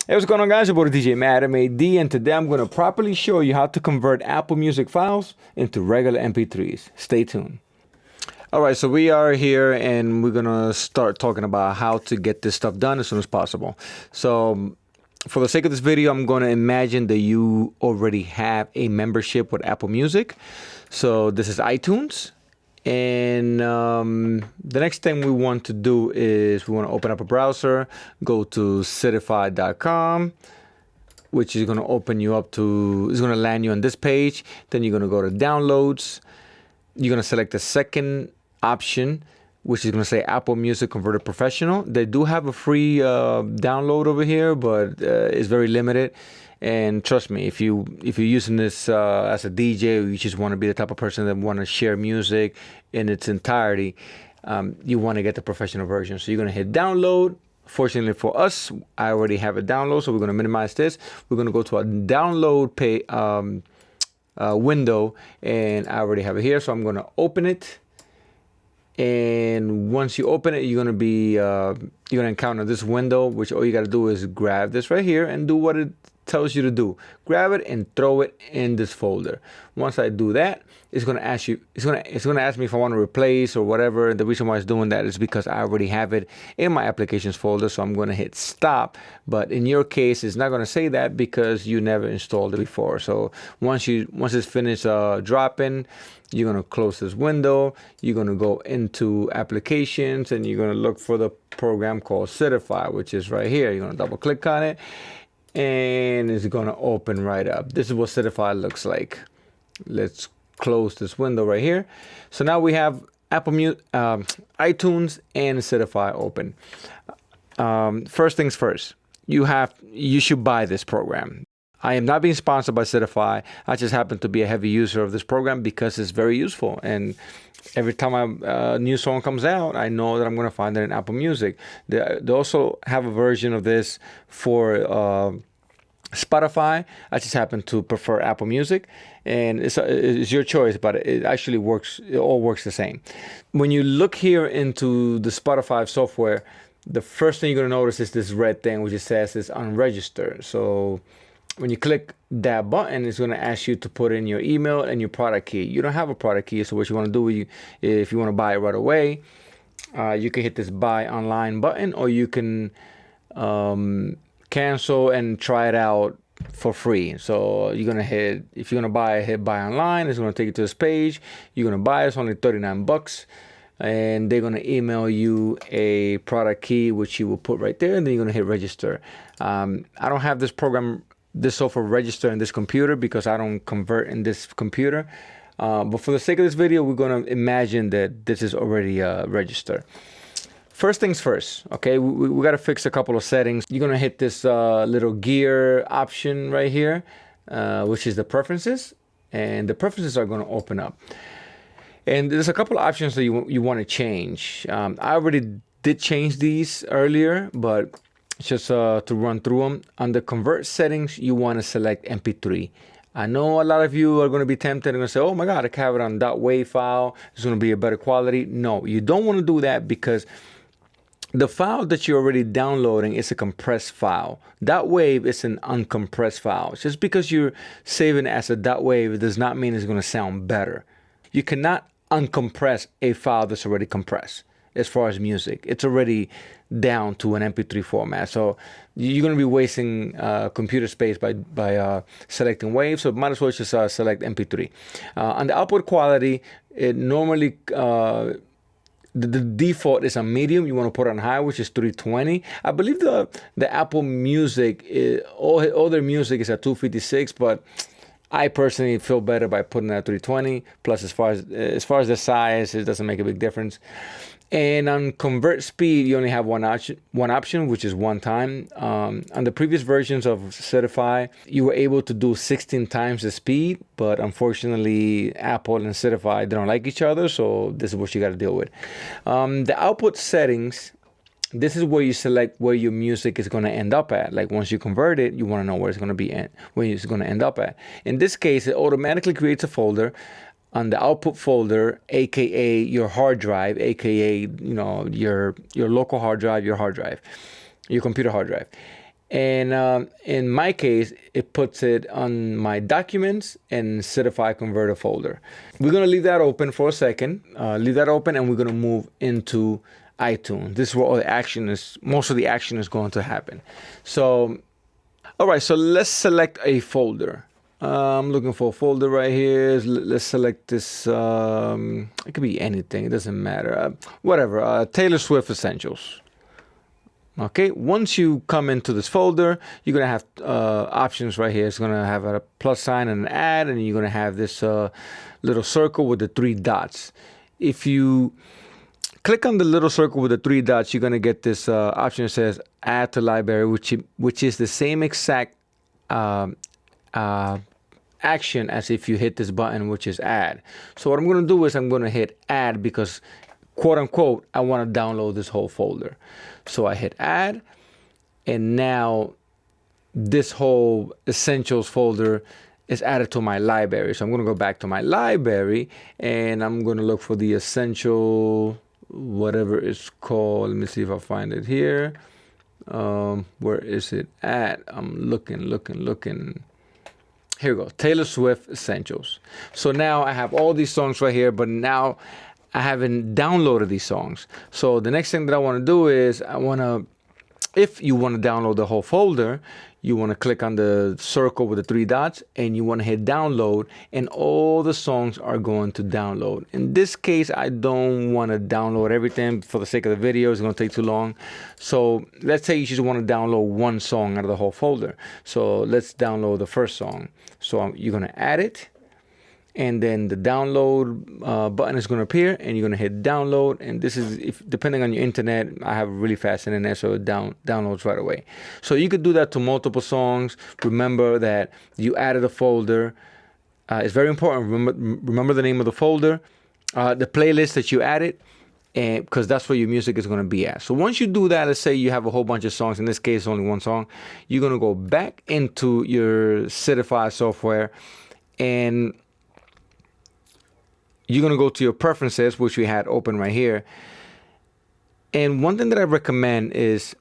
Hey, what's going on, guys? Your boy DJ Madam AD, and today I'm going to properly show you how to convert Apple Music files into regular MP3s. Stay tuned. All right, so we are here and we're going to start talking about how to get this stuff done as soon as possible. So for the sake of this video, I'm going to imagine that you already have a membership with Apple Music. So this is iTunes. And the next thing we want to do is we want to open up a browser, go to certified.com, which is going to open you up to, is going to land you on this page. Then you're going to go to downloads. You're going to select the second option, which is going to say Apple Music Converter Professional. They do have a free download over here, but it's very limited. And trust me, if you're using this as a DJ, or you just want to be the type of person that want to share music in its entirety, you want to get the professional version. So you're going to hit download. Fortunately for us, I already have it download, so we're going to minimize this. We're going to go to a download window, and I already have it here. So I'm going to open it. And once you open it, you're going to encounter this window, which all you got to do is grab this right here and do what it tells you to do. Grab it and throw it in this folder. Once I do that, it's going to ask you, it's going to ask me if I want to replace or whatever. The reason why it's doing that is because I already have it in my applications folder. So I'm going to hit stop. But in your case, it's not going to say that because you never installed it before. So once it's finished dropping, you're going to close this window. You're going to go into applications and you're going to look for the program called Certify, which is right here. You're going to double click on it and it's going to open right up. This is what Certify looks like. Let's close this window right here. So now we have iTunes and Certify open. First things first, you should buy this program. I am not being sponsored by Certify. I just happen to be a heavy user of this program because it's very useful. And every time a new song comes out, I know that I'm going to find it in Apple Music. They also have a version of this for Spotify. I just happen to prefer Apple Music, and it's your choice, but it actually works. It all works the same. When you look here into the Spotify software, the first thing you're going to notice is this red thing, which it says is unregistered. So when you click that button, it's going to ask you to put in your email and your product key. You don't have a product key, so what you want to do, if you want to buy it right away, you can hit this buy online button, or you can cancel and try it out for free. So you're going to hit, if you're going to buy it, hit buy online. It's going to take you to this page. You're going to buy it. It's only $39. And they're going to email you a product key, which you will put right there, and then you're going to hit register. I don't have this software register in this computer because I don't convert in this computer. But for the sake of this video, we're going to imagine that this is already registered. First things first, okay, we got to fix a couple of settings. You're going to hit this little gear option right here, which is the preferences. And the preferences are going to open up. And there's a couple of options that you want to change. I already did change these earlier, but just to run through them. Under convert settings, you want to select MP3. I know a lot of you are going to be tempted and going to say, oh my God, I can have it on .wav file. It's going to be a better quality. No, you don't want to do that because the file that you're already downloading is a compressed file. .wav is an uncompressed file. Just because you're saving as a .wav, it does not mean it's going to sound better. You cannot uncompress a file that's already compressed. As far as music, it's already down to an MP3 format. So you're going to be wasting computer space by selecting WAV. So might as well just select MP3. On the output quality, it normally the default is a medium. You want to put it on high, which is 320. I believe the Apple Music all their music is at 256, but I personally feel better by putting it at 320. Plus, as far as the size, it doesn't make a big difference. And on convert speed, you only have one option, which is one time. On the previous versions of Certify, you were able to do 16 times the speed, but unfortunately, Apple and Certify, they don't like each other, so this is what you got to deal with. The output settings, this is where you select where your music is going to end up at. Like once you convert it, you want to know where it's going to be where it's going to end up at. In this case, it automatically creates a folder on the output folder, aka your hard drive, aka your local hard drive, your computer hard drive. And in my case, it puts it on my documents and certified converter folder. We're gonna leave that open for a second. Leave that open, and we're gonna move into iTunes. This is where all the action is. Most of the action is going to happen. So, all right. So let's select a folder. I'm looking for a folder right here. Let's select this. It could be anything. It doesn't matter. Whatever. Taylor Swift Essentials. Okay, once you come into this folder, you're going to have options right here. It's going to have a plus sign and an add, and you're going to have this little circle with the 3 dots. If you click on the little circle with the 3 dots, you're going to get this option that says add to library, which is the same exact action as if you hit this button, which is add. So what I'm going to do is I'm going to hit add because, quote unquote, I want to download this whole folder. So I hit add, and now this whole essentials folder is added to my library. So I'm going to go back to my library, and I'm going to look for the essential, whatever it's called. Let me see if I find it here. Where is it at? I'm looking. Here we go. Taylor Swift Essentials. So now I have all these songs right here, but now I haven't downloaded these songs. So the next thing that I want to do is if you want to download the whole folder, you want to click on the circle with the 3 dots, and you want to hit download, and all the songs are going to download. In this case, I don't want to download everything for the sake of the video. It's going to take too long. So let's say you just want to download one song out of the whole folder. So let's download the first song. So you're going to add it, and then the download button is going to appear, and you're going to hit download. And this is, depending on your internet, I have really fast internet, so it downloads right away. So you could do that to multiple songs. Remember that you added a folder. It's very important. Remember the name of the folder, the playlist that you added, and because that's where your music is going to be at. So once you do that, let's say you have a whole bunch of songs. In this case, only one song. You're going to go back into your certified software, and you're going to go to your preferences, which we had open right here. And one thing that I recommend is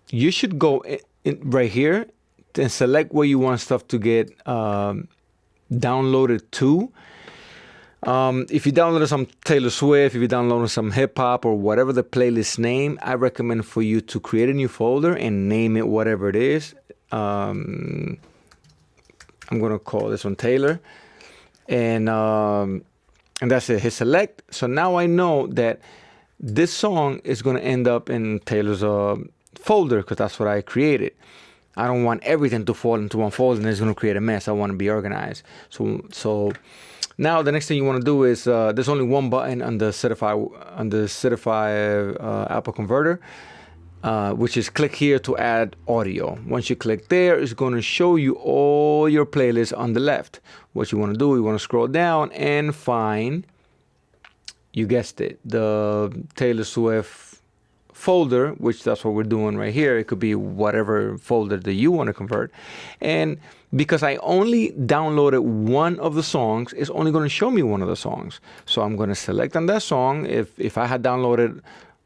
you should go in right here and select where you want stuff to get downloaded to. If you downloaded some Taylor Swift, if you downloaded some hip hop or whatever the playlist name, I recommend for you to create a new folder and name it whatever it is. I'm going to call this one Taylor. And that's it. Hit select. So now I know that this song is going to end up in Taylor's folder because that's what I created. I don't want everything to fall into one folder and it's going to create a mess. I want to be organized. So now the next thing you want to do is there's only one button on the certified Apple converter, which is click here to add audio. Once you click there, it's going to show you all your playlists on the left. What you want to do, you want to scroll down and find, you guessed it, the Taylor Swift folder, which that's what we're doing right here. It could be whatever folder that you want to convert. And because I only downloaded one of the songs, it's only going to show me one of the songs. So I'm going to select on that song. If I had downloaded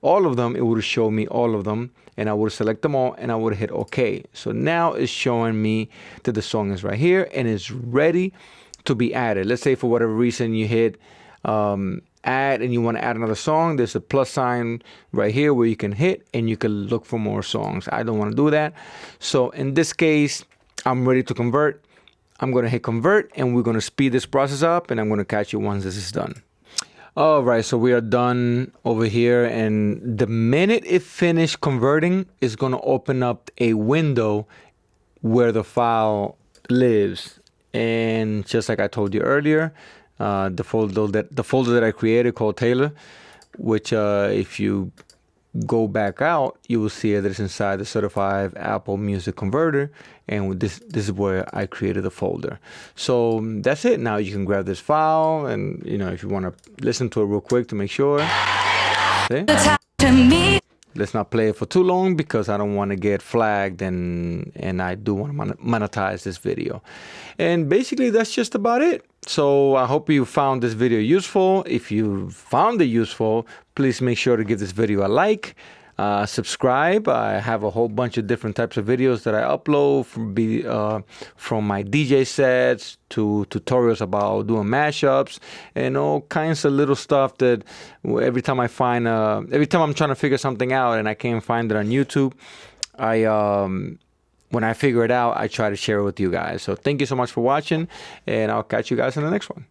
all of them, it would show me all of them, and I would select them all, and I would hit OK. So now it's showing me that the song is right here and it's ready to be added. Let's say for whatever reason you hit add and you want to add another song. There's a plus sign right here where you can hit and you can look for more songs. I don't want to do that. So in this case, I'm ready to convert. I'm going to hit convert, and we're going to speed this process up, and I'm going to catch you once this is done. All right, so we are done over here, and the minute it finished converting, it's going to open up a window where the file lives. And just like I told you earlier, the folder that I created called Taylor, which if you go back out, you will see that it's inside the certified Apple Music Converter, and this is where I created the folder. So that's it. Now you can grab this file, and if you want to listen to it real quick to make sure. Let's not play it for too long because I don't want to get flagged, and I do want to monetize this video. And basically that's just about it. So I hope you found this video useful. If you found it useful, please make sure to give this video a like. Subscribe. I have a whole bunch of different types of videos that I upload, from my DJ sets to tutorials about doing mashups and all kinds of little stuff that every time I'm trying to figure something out and I can't find it on YouTube, when I figure it out, I try to share it with you guys. So thank you so much for watching, and I'll catch you guys in the next one.